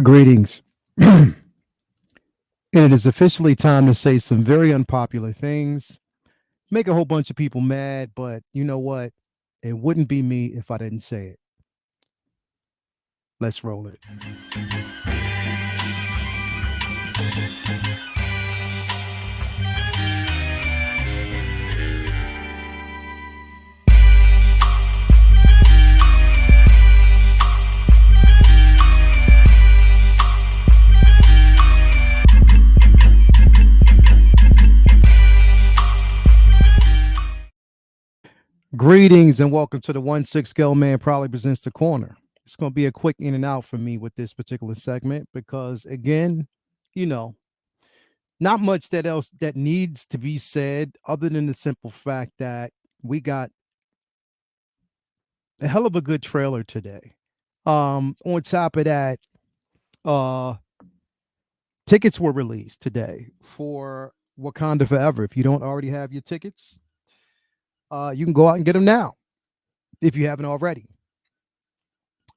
Greetings. And it is officially time to say some very unpopular things, make a whole bunch of people mad, but you know what? It wouldn't be me if I didn't say it. Let's roll it. Greetings and welcome to the 1-6 Scale Man Probably Presents the Corner. It's going to be a quick in and out for me with this particular segment because, again, you know, not much that else that needs to be said other than the simple fact that we got a hell of a good trailer today. On top of that, uh, tickets were released today for Wakanda Forever. If you don't already have your tickets, you can go out and get them now if you haven't already.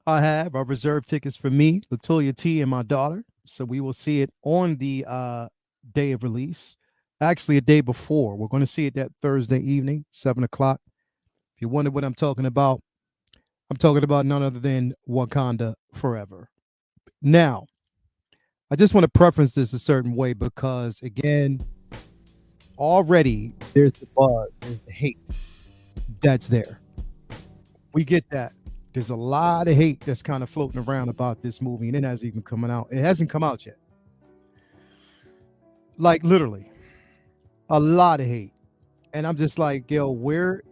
I reserved tickets for me, Latoya T, and my daughter. So we will see it on the day of release. Actually, a day before. We're going to see it that Thursday evening, 7 o'clock. If you wonder what I'm talking about none other than Wakanda Forever. Now, I just want to preference this a certain way because, again, already there's the buzz, there's the hate that's there. We get that. There's a lot of hate that's kind of floating around about this movie, and it hasn't even coming out. It hasn't come out yet. Like literally, a lot of hate. And I'm just like, yo, where?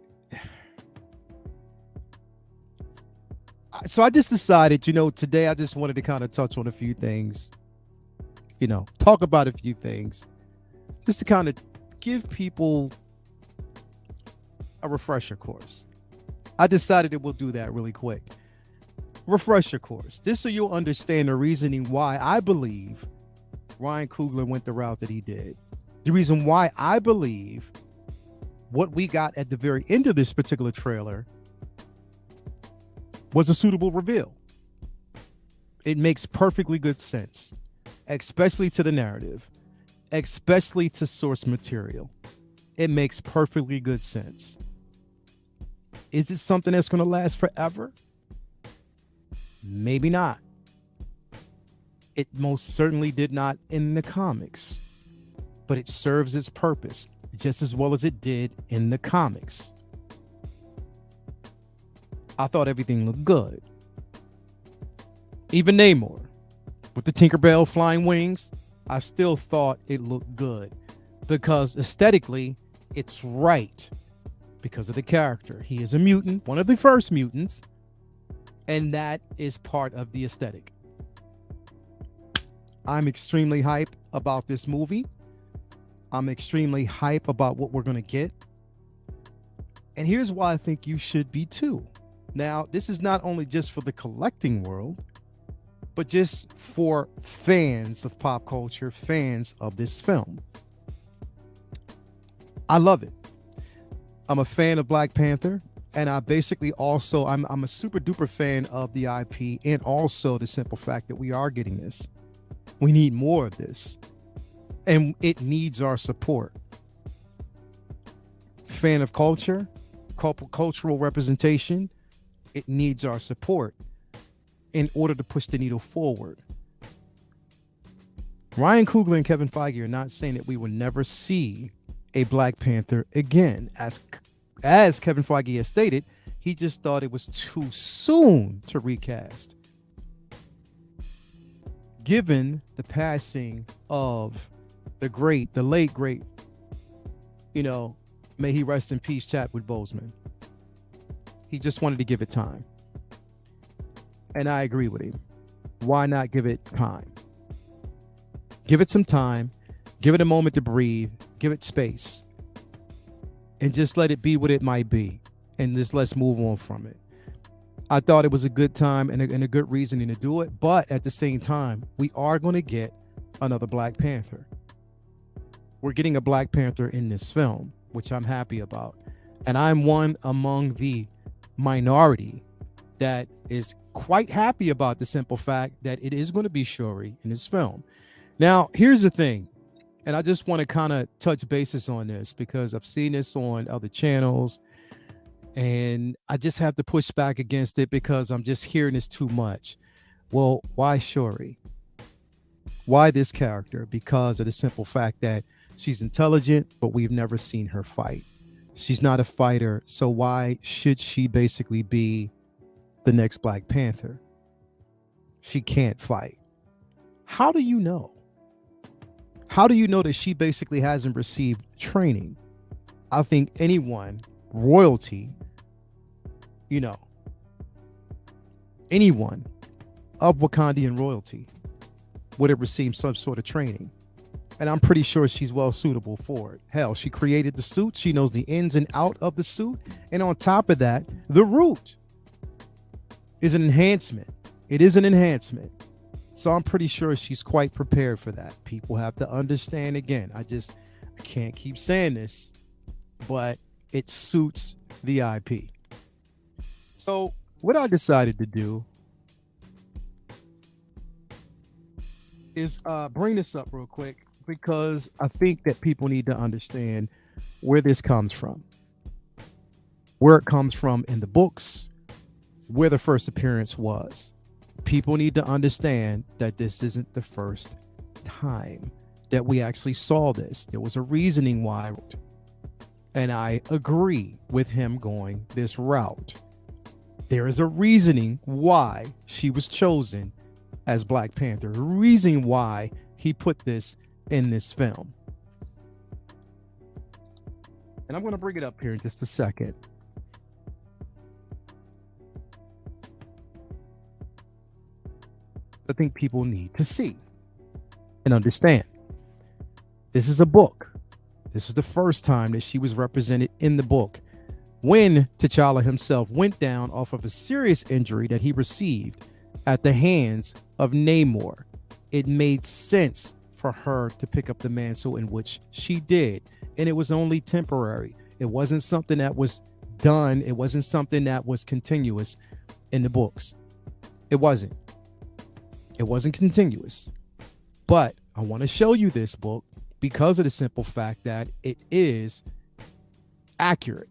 So I just decided, today I just wanted to kind of touch on a few things, talk about a few things, just to kind of give people a refresher course. I decided that we'll do that really quick. Refresher course. This so you'll understand the reasoning why I believe Ryan Coogler went the route that he did. The reason why I believe what we got at the very end of this particular trailer was a suitable reveal. It makes perfectly good sense, especially to the narrative, especially to source material. It makes perfectly good sense. Is it something that's going to last forever? Maybe not. It most certainly did not in the comics, but it serves its purpose just as well as it did in the comics. I thought everything looked good. Even Namor, with the Tinkerbell flying wings, I still thought it looked good because aesthetically, it's right. Because of the character. He is a mutant, one of the first mutants, and that is part of the aesthetic. I'm extremely hype about this movie. I'm extremely hype about what we're going to get. And here's why I think you should be too. Now, this is not only just for the collecting world, but just for fans of pop culture, fans of this film. I love it. I'm a fan of Black Panther, and I basically also, I'm a super duper fan of the IP and also the simple fact that we are getting this. We need more of this, and it needs our support. Fan of culture, cultural representation, it needs our support in order to push the needle forward. Ryan Coogler and Kevin Feige are not saying that we will never see a Black Panther again. As Kevin Feige has stated, he just thought it was too soon to recast. Given the passing of the late great, may he rest in peace, Chadwick Boseman. He just wanted to give it time. And I agree with him. Why not give it time? Give it some time. Give it a moment to breathe. Give it space. And just let it be what it might be. And just let's move on from it. I thought it was a good time and a good reasoning to do it. But at the same time, we are going to get another Black Panther. We're getting a Black Panther in this film, which I'm happy about. And I'm one among the minority that is quite happy about the simple fact that it is going to be Shuri in this film. Now, here's the thing, and I just want to kind of touch bases on this because I've seen this on other channels, and I just have to push back against it because I'm just hearing this too much. Well, why Shuri? Why this character? Because of the simple fact that she's intelligent, but we've never seen her fight. She's not a fighter, so why should she basically be the next Black Panther? She can't fight. How do you know? How do you know that she basically hasn't received training? I think anyone, royalty, anyone of Wakandian royalty would have received some sort of training. And I'm pretty sure she's well suitable for it. Hell, she created the suit. She knows the ins and out of the suit. And on top of that, the root is an enhancement. It is an enhancement. So I'm pretty sure she's quite prepared for that. People have to understand again. I can't keep saying this, but it suits the IP. So what I decided to do is bring this up real quick because I think that people need to understand where this comes from, where it comes from in the books, where the first appearance was. People need to understand that this isn't the first time that we actually saw this. There was a reasoning why, and I agree with him going this route. There is a reasoning why she was chosen as Black Panther, a reason why he put this in this film. And I'm going to bring it up here in just a second. I think people need to see and understand. This is a book. This was the first time that she was represented in the book when T'Challa himself went down off of a serious injury that he received at the hands of Namor. It made sense for her to pick up the mantle, in which she did, and it was only temporary. It wasn't something that was done. It wasn't something that was continuous in the books. It wasn't continuous. But I want to show you this book because of the simple fact that it is accurate.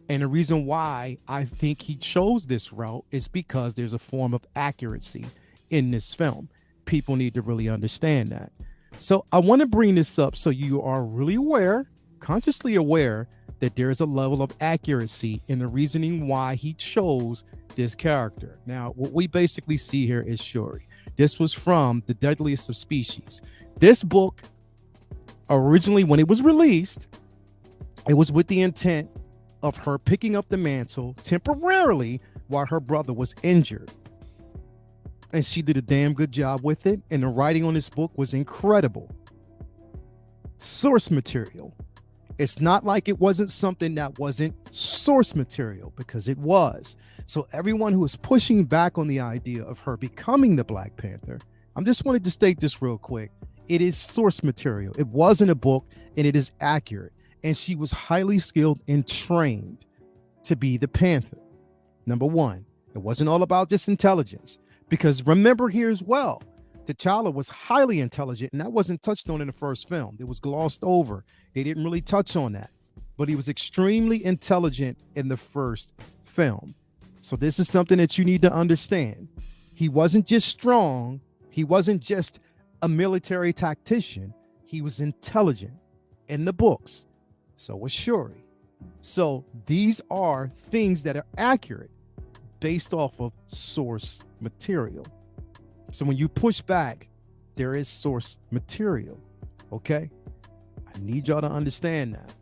And the reason why I think he chose this route is because there's a form of accuracy in this film. People need to really understand that. So I want to bring this up so you are really aware, consciously aware, that there is a level of accuracy in the reasoning why he chose this character. Now, what we basically see here is Shuri. This was from The Deadliest of Species. This book, originally when it was released, it was with the intent of her picking up the mantle temporarily while her brother was injured. And she did a damn good job with it. And the writing on this book was incredible. Source material. It's not like it wasn't something that wasn't source material, because it was. So everyone who is pushing back on the idea of her becoming the Black Panther, I'm just wanted to state this real quick. It is source material. It wasn't a book, and it is accurate. And she was highly skilled and trained to be the Panther. Number one, it wasn't all about just intelligence, because remember here as well, T'Challa was highly intelligent, and that wasn't touched on in the first film. It was glossed over. They didn't really touch on that, but he was extremely intelligent in the first film. So this is something that you need to understand. He wasn't just strong. He wasn't just a military tactician. He was intelligent in the books. So was Shuri. So these are things that are accurate based off of source material. So when you push back, there is source material. Okay? I need y'all to understand that.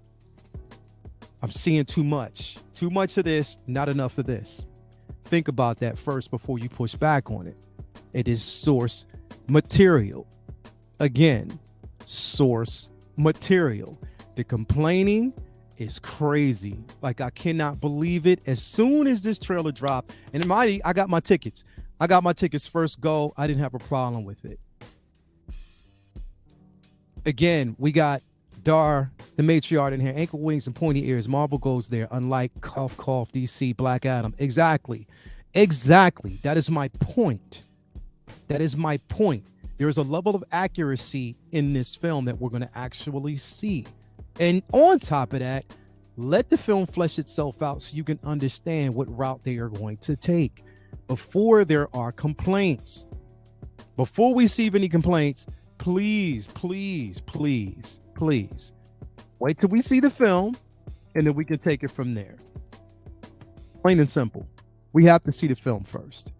I'm seeing too much. Too much of this, not enough of this. Think about that first before you push back on it. It is source material. Again, source material. The complaining is crazy. Like, I cannot believe it. As soon as this trailer dropped, and I got my tickets. I got my tickets first go. I didn't have a problem with it. Again, we got Dar, the matriarch in here, ankle wings and pointy ears. Marvel goes there, unlike cough, cough, DC, Black Adam. Exactly. Exactly. That is my point. That is my point. There is a level of accuracy in this film that we're going to actually see. And on top of that, let the film flesh itself out so you can understand what route they are going to take before there are complaints. Before we receive any complaints, please, please, please, please wait till we see the film and then we can take it from there. Plain and simple. We have to see the film first.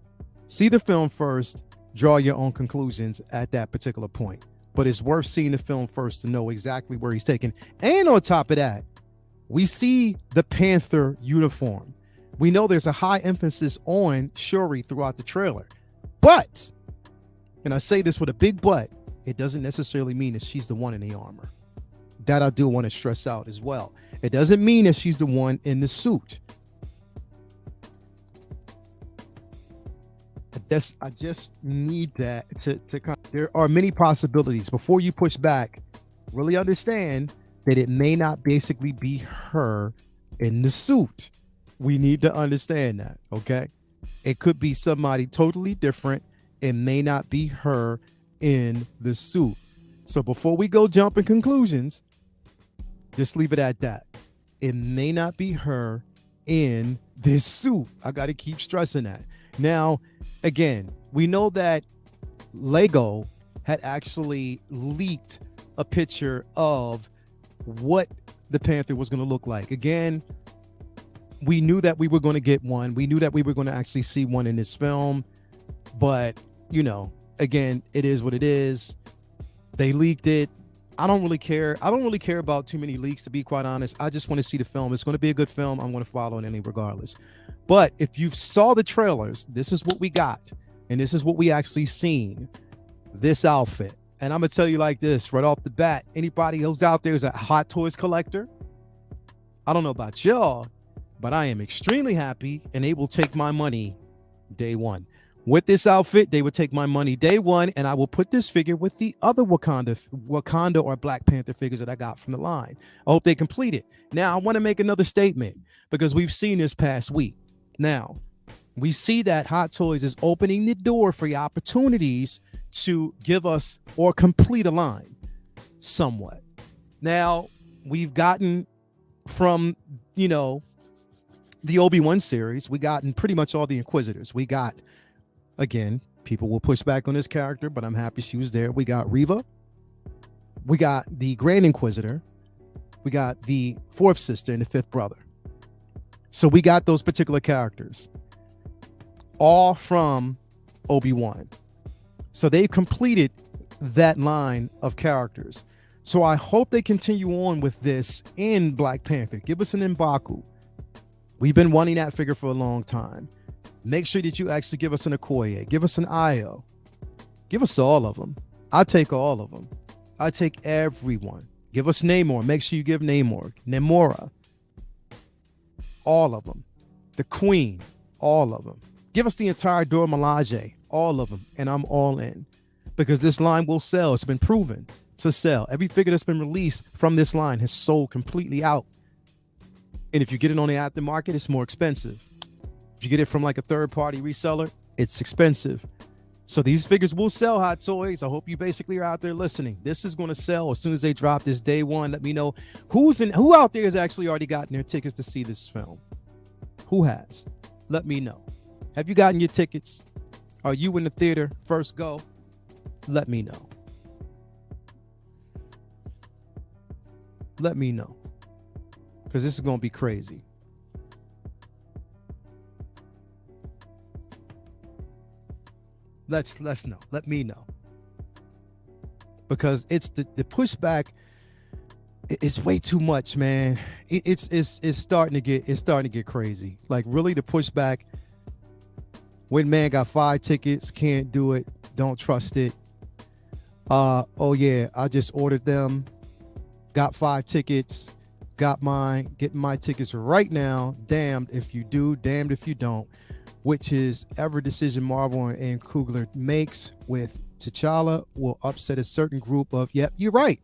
See the film first, draw your own conclusions at that particular point. But it's worth seeing the film first to know exactly where he's taken. And on top of that, we see the Panther uniform. We know there's a high emphasis on Shuri throughout the trailer. But, and I say this with a big but, it doesn't necessarily mean that she's the one in the armor. That I do want to stress out as well. It doesn't mean that she's the one in the suit. I just need that to come. There are many possibilities. Before you push back, really understand that it may not basically be her in the suit. We need to understand that, okay? It could be somebody totally different. It may not be her in the suit. So before we go jumping conclusions, just leave it at that. It may not be her in this suit. I got to keep stressing that. Now, again, we know that Lego had actually leaked a picture of what the Panther was going to look like. Again, we knew that we were going to get one. We knew that we were going to actually see one in this film. But, you know, again, it is what it is. They leaked it. I don't really care. I don't really care about too many leaks, to be quite honest. I just want to see the film. It's going to be a good film. I'm going to follow it anyway, regardless. But if you saw the trailers, this is what we got. And this is what we actually seen. This outfit. And I'm going to tell you like this, right off the bat. Anybody who's out there is a Hot Toys collector. I don't know about y'all, but I am extremely happy and they will take my money day one. With this outfit, they would take my money day one, and I will put this figure with the other Wakanda or Black Panther figures that I got from the line. I hope they complete it. Now, I want to make another statement because we've seen this past week. Now, we see that Hot Toys is opening the door for the opportunities to give us or complete a line somewhat. Now, we've gotten from, you know, the Obi-Wan series, we gotten pretty much all the Inquisitors. We got, again, people will push back on this character, but I'm happy she was there. We got Reva. We got the Grand Inquisitor. We got the fourth sister and the fifth brother. So we got those particular characters, all from Obi-Wan. So they've completed that line of characters. So I hope they continue on with this in Black Panther. Give us an M'Baku. We've been wanting that figure for a long time. Make sure that you actually give us an Okoye. Give us an Io. Give us all of them. I take all of them. I take everyone. Give us Namor. Make sure you give Namor. Namora. All of them. The Queen. All of them. Give us the entire Dora Milaje. All of them. And I'm all in. Because this line will sell. It's been proven to sell. Every figure that's been released from this line has sold completely out. And if you get it on the aftermarket, it's more expensive. If you get it from like a third-party reseller, it's expensive. So these figures will sell, Hot Toys. I hope you basically are out there listening. This is going to sell as soon as they drop this day one. Let me know who out there has actually already gotten their tickets to see this film. Who has? Let me know. Have you gotten your tickets? Are you in the theater first go? Let me know. Let me know. Because this is going to be crazy. Let's know. Let me know. Because it's the pushback is way too much, man. It's starting to get crazy. Like really the pushback when man got 5 tickets, can't do it, don't trust it. Oh yeah, I just ordered them, got 5 tickets, got mine, getting my tickets right now. Damned if you do, damned if you don't. Which is every decision Marvel and Coogler makes with T'Challa will upset a certain group of, yep, you're right.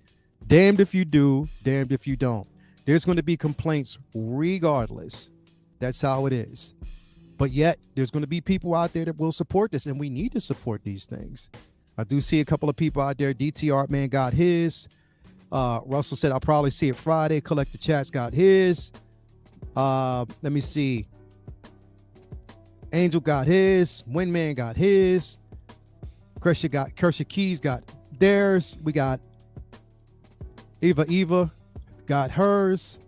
Damned if you do, damned if you don't. There's going to be complaints regardless. That's how it is. But yet there's going to be people out there that will support this, and we need to support these things. I do see a couple of people out there. DT Artman got his. Russell said, I'll probably see it Friday. Collector Chats got his. Let me see. Angel got his. Windman got his. Kersha Keys got theirs. We got Eva got hers.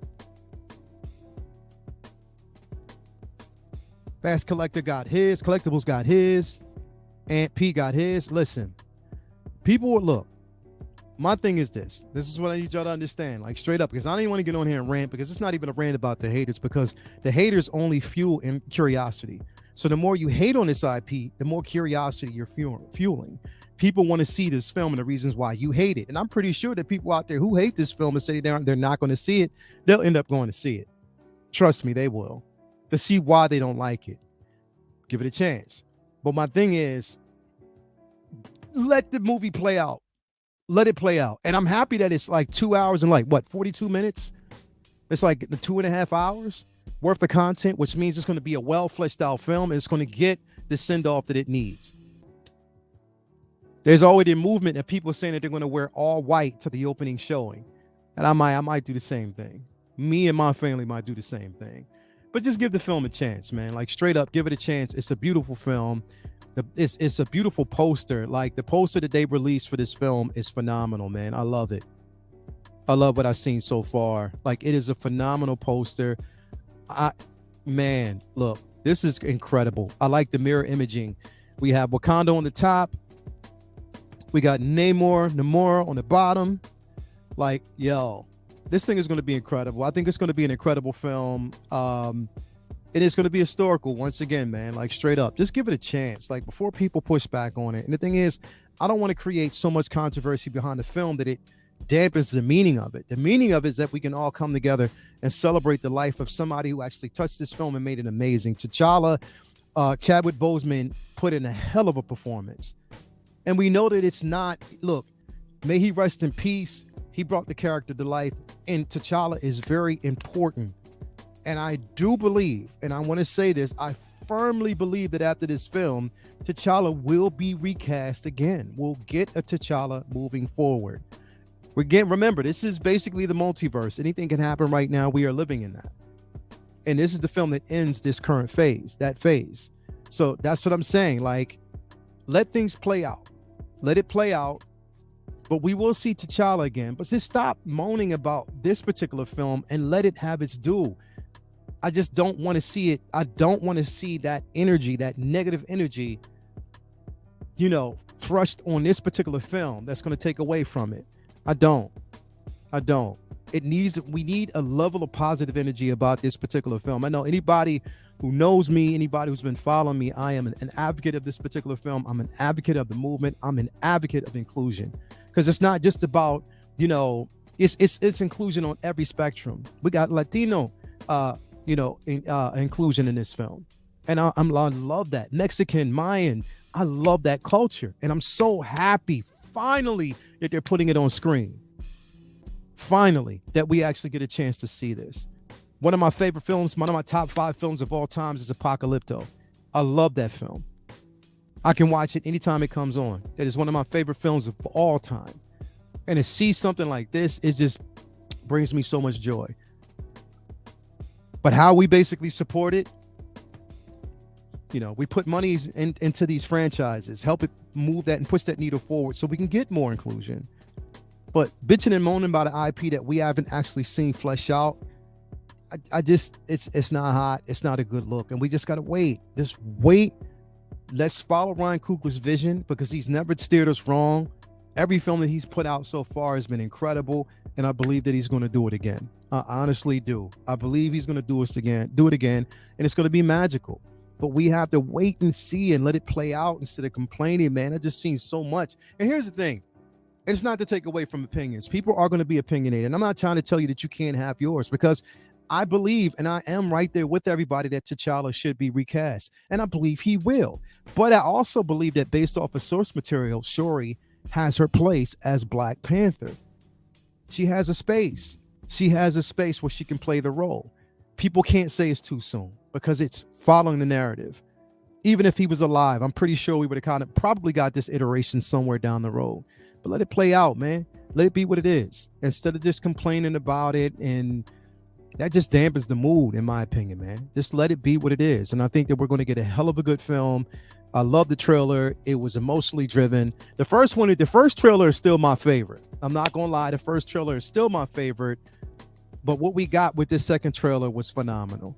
Fast Collector got his. Collectibles got his. Aunt P got his. Listen, people would look. My thing is this. This is what I need y'all to understand, like straight up, because I don't even want to get on here and rant, because it's not even a rant about the haters, because the haters only fuel in curiosity. So the more you hate on this IP, the more curiosity you're fueling. People want to see this film and the reasons why you hate it. And I'm pretty sure that people out there who hate this film and say they're not going to see it, they'll end up going to see it. Trust me, they will. To see why they don't like it. Give it a chance. But my thing is, let the movie play out. Let it play out. And I'm happy that it's like 2 hours and 42 minutes? It's like the 2.5 hours worth of content, which means it's going to be a well fleshed out film, and it's going to get the send off that it needs. There's already a movement of people saying that they're going to wear all white to the opening showing. And I might do the same thing. Me and my family might do the same thing. But just give the film a chance, man. Like straight up, give it a chance. It's a beautiful film. It's a beautiful poster. Like the poster that they released for this film is phenomenal, man. I love it. I love what I've seen so far. Like it is a phenomenal poster. Man, look, this is incredible. I like the mirror imaging. We have Wakanda on the top. We got Namor on the bottom. Like, yo, this thing is going to be incredible. I think it's going to be an incredible film. It is going to be historical once again, man. Like straight up, just give it a chance. Like before people push back on it. And the thing is, I don't want to create so much controversy behind the film that it dampens the meaning of it. The meaning of it is that we can all come together and celebrate the life of somebody who actually touched this film and made it amazing. T'Challa, Chadwick Boseman put in a hell of a performance. And we know that it's not, look, may he rest in peace. He brought the character to life, and T'Challa is very important. And I do believe, and I want to say this, I firmly believe that after this film, T'Challa will be recast again. We'll get a T'Challa moving forward. Remember, this is basically the multiverse. Anything can happen right now. We are living in that. And this is the film that ends this current phase, that phase. So that's what I'm saying. Like, let things play out. Let it play out. But we will see T'Challa again. But just stop moaning about this particular film and let it have its due. I just don't want to see it. I don't want to see that energy, that negative energy, thrust on this particular film that's going to take away from it. I don't. We need a level of positive energy about this particular film. I know anybody who knows me, anybody who's been following me, I am an advocate of this particular film. I'm an advocate of the movement. I'm an advocate of inclusion, because it's not just about, it's inclusion on every spectrum. We got Latino, inclusion in this film. And I love that. Mexican, Mayan, I love that culture. And I'm so happy finally that they're putting it on screen. Finally, that we actually get a chance to see this. One of my favorite films, one of my top 5 films of all times is Apocalypto. I love that film. I can watch it anytime it comes on. It is one of my favorite films of all time. And to see something like this, it just brings me so much joy. But how we basically support it, we put monies into these franchises, help it move that and push that needle forward so we can get more inclusion. But bitching and moaning about an IP that we haven't actually seen flesh out, it's not hot. It's not a good look. And we just got to wait. Just wait. Let's follow Ryan Coogler's vision, because he's never steered us wrong. Every film that he's put out so far has been incredible. And I believe that he's going to do it again. I honestly do. I believe he's going to do it again. And it's going to be magical. But we have to wait and see and let it play out instead of complaining, man. I just seen so much. And here's the thing. It's not to take away from opinions. People are going to be opinionated. And I'm not trying to tell you that you can't have yours, because I believe, and I am right there with everybody, that T'Challa should be recast. And I believe he will. But I also believe that based off of source material, Shuri has her place as Black Panther. She has a space. She has a space where she can play the role. people can't say it's too soon because it's following the narrative. Even if he was alive, I'm pretty sure we would have kind of probably got this iteration somewhere down the road. But let it play out, man. Let it be what it is. Instead of just complaining about it, and that just dampens the mood, in my opinion, man. Just let it be what it is. And I think that we're going to get a hell of a good film. I love the trailer. It was emotionally driven. The first trailer is still my favorite. I'm not going to lie. The first trailer is still my favorite. But what we got with this second trailer was phenomenal.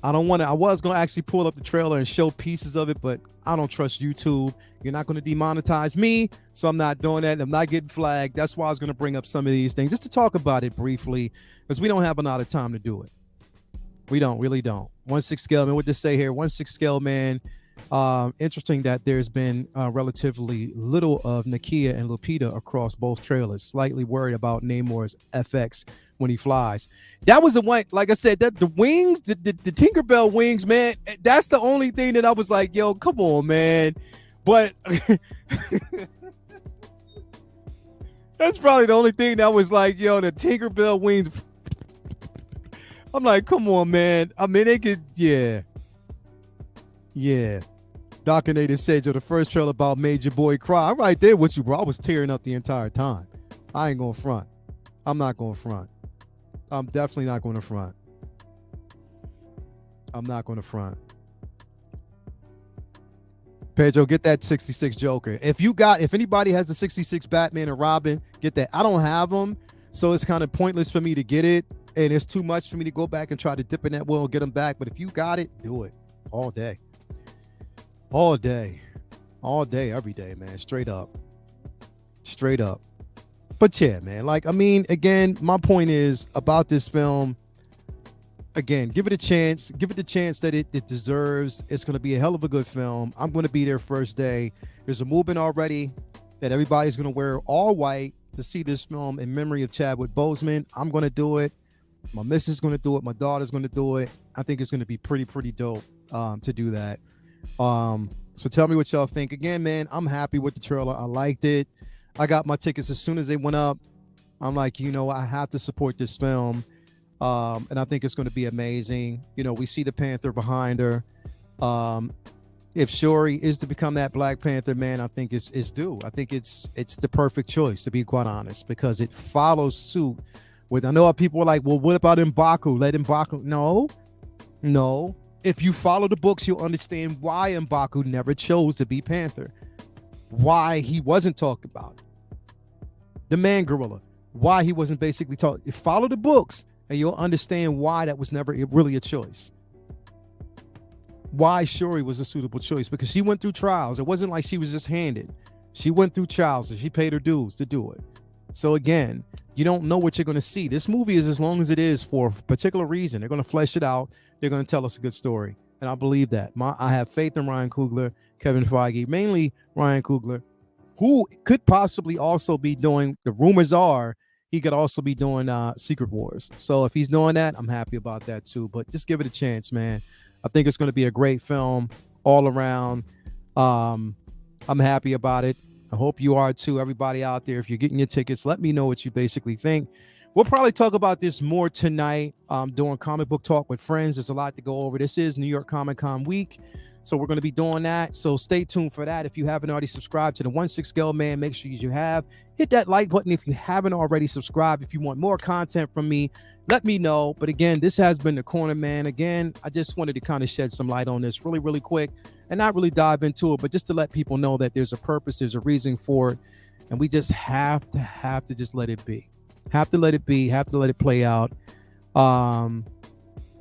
I was going to actually pull up the trailer and show pieces of it, but I don't trust YouTube. You're not going to demonetize me, so I'm not doing that. I'm not getting flagged. That's why I was going to bring up some of these things just to talk about it briefly, because we don't have a lot of time to do it. We really don't. 1/6 scale, man. What to say here? 1/6 scale, man. Interesting that there's been relatively little of Nakia and Lupita across both trailers. Slightly worried about Namor's FX when he flies. That was the one, like I said, that the wings, the Tinkerbell wings, man, that's the only thing that I was like, yo, come on, man. But that's probably the only thing that was like, yo, the Tinkerbell wings. I'm like, come on, man. I mean, they could, yeah. Doc Nader said, yo, the first trailer about made your boy cry. I'm right there with you, bro. I was tearing up the entire time. I ain't going to front. I'm not going to front. I'm definitely not going to front. I'm not going to front. Pedro, get that 66 Joker. If anybody has the 66 Batman and Robin, get that. I don't have them, so it's kind of pointless for me to get it, and it's too much for me to go back and try to dip in that well and get them back. But if you got it, do it all day. All day, every day, man. Straight up. But yeah, man, like, I mean, again, my point is about this film, again, give it a chance. Give it the chance that it deserves. It's going to be a hell of a good film. I'm going to be there first day. There's a movement already that everybody's going to wear all white to see this film in memory of Chadwick Boseman. I'm going to do it. My missus is going to do it. My daughter's going to do it. I think it's going to be pretty dope to do that. So tell me what y'all think. Again, man, I'm happy with the trailer. I liked it. I got my tickets as soon as they went up. I'm like, I have to support this film. And I think it's going to be amazing. We see the Panther behind her. If Shuri is to become that Black Panther, man, I think it's due. I think it's the perfect choice, to be quite honest, because it follows suit with, I know people are like, well, what about M'Baku? Let M'Baku. No. If you follow the books, you'll understand why M'Baku never chose to be Panther. Why he wasn't talked about. The man gorilla. Why he wasn't basically talked. Follow the books and you'll understand why that was never really a choice. Why Shuri was a suitable choice, because she went through trials. It wasn't like she was just handed. She went through trials and she paid her dues to do it. So again, you don't know what you're going to see. This movie is as long as it is for a particular reason. They're going to flesh it out. They're going to tell us a good story. And I believe that. I have faith in Ryan Coogler, Kevin Feige, mainly Ryan Coogler, who could possibly also be doing, the rumors are, he could also be doing Secret Wars. So if he's doing that, I'm happy about that too. But just give it a chance, man. I think it's going to be a great film all around. I'm happy about it. I hope you are too. Everybody out there, if you're getting your tickets, let me know what you basically think. We'll probably talk about this more tonight during Comic Book Talk with Friends. There's a lot to go over. This is New York Comic Con week, so we're going to be doing that. So stay tuned for that. If you haven't already subscribed to the 1/6 Scale Man, make sure you have. Hit that like button if you haven't already subscribed. If you want more content from me, let me know. But again, this has been The Corner Man. Again, I just wanted to kind of shed some light on this really quick and not really dive into it, but just to let people know that there's a purpose, there's a reason for it, and we just have to just let it be. Have to let it be, have to let it play out.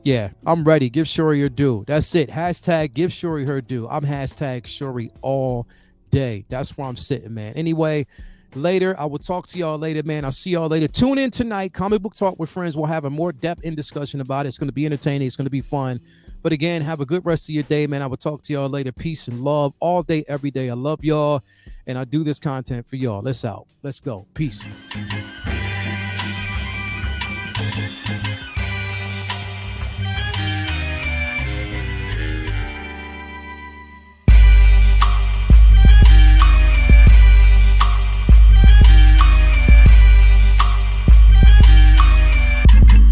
Yeah, I'm ready. Give Shuri her due. That's it. Hashtag give Shuri her due. I'm hashtag Shuri all day. That's where I'm sitting, man. Anyway, later, I will talk to y'all later, man. I'll see y'all later. Tune in tonight. Comic Book Talk with Friends. We'll have a more depth in discussion about it. It's going to be entertaining. It's going to be fun. But again, have a good rest of your day, man. I will talk to y'all later. Peace and love all day, every day. I love y'all, and I do this content for y'all. Let's out. Let's go. Peace.